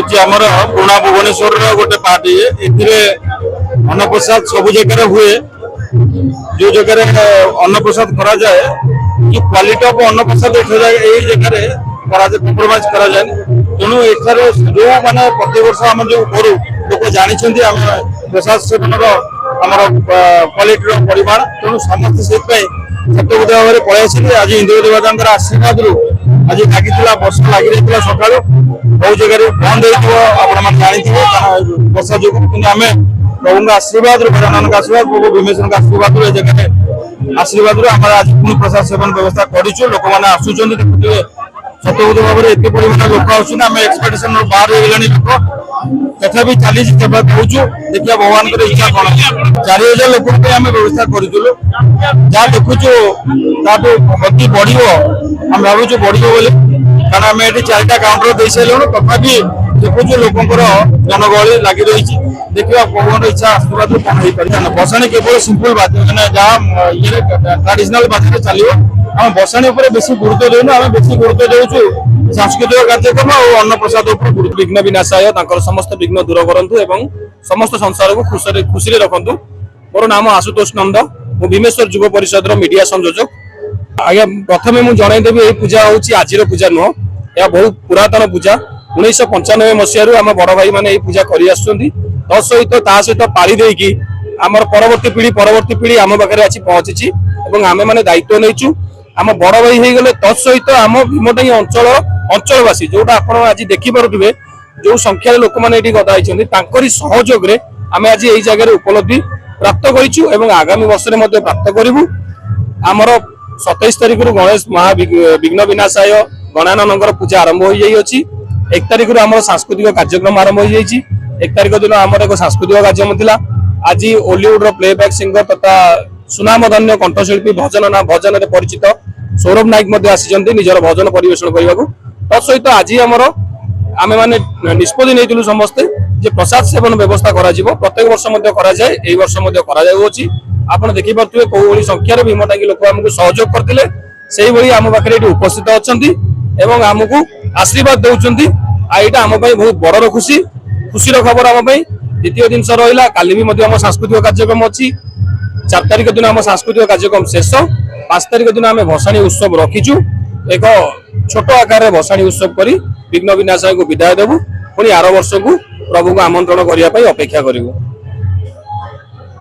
हूँ आमर पुणा भुवनेश्वर गोटे पार्टी अन्नप्रसाद सब जगह हुए जो जगह अन्नप्रसाद करा जाए कि क्वालिटी ऑफ अन्नप्रसाद यही जगह कम्प्रोमाइज करा जाए तेणु एथर जो माने प्रति वर्ष आम जो करूँ लोग जानते प्रसाद सेवन क्वालिटी परिमाण तेणु समस्त से सत्यबोध भाव में पलि आसी आज इंद्र देवता आशीर्वाद आज लगी वर्ष लगी रही सका बहुत जगह बंद हो वर्षा जो आम प्रभु आशीर्वाद गजानन आशीर्वाद प्रभु भीमेश्वर आशीर्वाद जगह आशीर्वाद आम आज पुणी प्रसाद सेवन व्यवस्था करूँ लोक मैंने आसुच्च देखुए सत्यबोध भाव में एत परिमाण लोक आम एक्सपेक्टेशन बाहर हो गला लोक तथापि चली कहूँ देखिए भगवान इच्छा कौन 4000 लोक आम व्यवस्था करूँ जहाँ देखुचु गति बढ़ आम भावुँ बढ़ कारण आम ये 4टा काउंटर दे सारे तथापि देखुचु लोकर जनगहली लगी रही देखिए भगवान इच्छा आशीर्वाद कौन हो पारे बसाणी केवल सिंपल बात मैंने जहाँ ये ट्राडिशनल बात चलो आम बसाणी बेसी गुरुत्व देनु आम बेसी गुरुत्व देचु सांस्कृतिक कार्यक्रम और अन्न प्रसाद विघ्न विनाशाय समस्त विघ्न दूर करूँ समस्त संसार को खुशी रखु मोर नाम आशुतोष नंद मु भीमेश्वर युव परिषद मीडिया संयोजक आज्ञा प्रथम मुझे जनईदेवी यही पूजा हूँ आज पूजा नुह यह बहुत पुरातन पूजा 1995 मसीह आम बड़ भाई मैंने पूजा कर सहित पाली देकी आमर परवर्ती पीढ़ी आम पाखे आसी पहुंची आम मैंने दायित्व नहीं आम बड़ भाई हो गले तत्सहित आम भीमटाई अंचलवासी जोटा आप आज देखिपे जो संख्यार लोक मैंने गदाई सहयोग आम आज यही जगह उपलब्धि प्राप्त करूँ आगामी वर्ष में प्राप्त करूँ आमर 27 तारीख गणेश विघ्न विनाशाय गणानन पूजा आरंभ हो जाइए 1 तारीख आम सांस्कृतिक कार्यक्रम आरंभ हो जाइए 1 तारीख दिन आमर एक सांस्कृतिक कार्यक्रम आज ओलीवुड प्लेबैक सिंगर तथा सुनामधन्य कंठशिल्पी भजन परिचित सौरभ नायक आसी निजर भजन परिवेशन करने को तत्सहित आज आमर आम मैंने निष्पत्ति नहीं समस्ते जे प्रसाद सेवन व्यवस्था प्रत्येक वर्ष यही वर्ष आप देखिपे कौ संख्यार भीमटांगी लोक आमको सहयोग करते से भाई आम पाखे उपस्थित अच्छा आमको आशीर्वाद दौरान यहाँ आम बहुत बड़र खुशी खबर आम द्वितीय जिनस रहा काली भी आम सांस्कृतिक कार्यक्रम अच्छी 4 तारीख दिन आम सांस्कृतिक कार्यक्रम शेष 5 तारीख दिन आम भसाणी उत्सव रखीचु एक छोट आकार भसाणी उत्सव कर विघ्न विनाशाय को विदाय देवु पुणी आर वर्ष को प्रभु को आमंत्रण करने अपेक्षा करूँ।